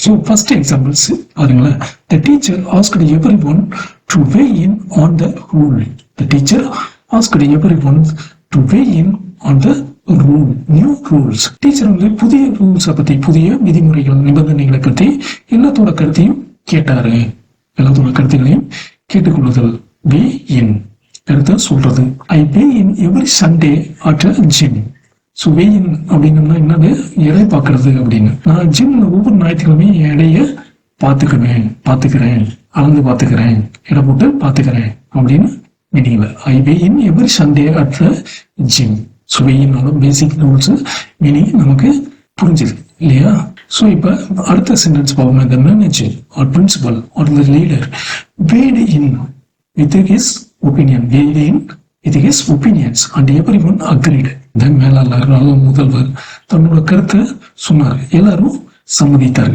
So first examples பாருங்களேன். The teacher asked everyone to weigh in on the rule. The teacher asked everyone to weigh in on the rule, new rules. Teacher வந்து புதிய ரூல்ஸை பத்தி, புதிய விதிமுறைகள், நிபந்தனைகளை பத்தி எல்லாத்தோட கருத்தையும் கேட்டாரு. எல்லாத்தோட கருத்துகளையும் கேட்டுக்கொள்ளுதல். weigh in கருத்தை சொல்றது. I weigh in every Sunday at a gym. So weigh in அப்படின்னா என்னது, எடை பார்க்கறது அப்படின்னு. நான் ஜிம்ல ஒவ்வொரு ஞாயிற்றுக்கிழமையும் எடையை பார்த்துக்கிறேன், அளந்து பார்த்துக்கிறேன், எடை போட்டு பார்த்துக்கிறேன் அப்படின்னு மீனிங்ல. I weigh in every Sunday at the gym. So weigh in basic rules meaning நமக்கு புரிஞ்சுது இல்லையா? ஸோ இப்போ அடுத்த சென்டென்ஸ் பார்ப்போம். இந்த manager or principal or the leader weighed in with his opinion. weighed in with his opinions and everyone agreed. இந்த மேலாளர் முதல்வர் தன்னோட கருத்தை சொன்னார், எல்லாரும் சம்மதித்தார்கள்.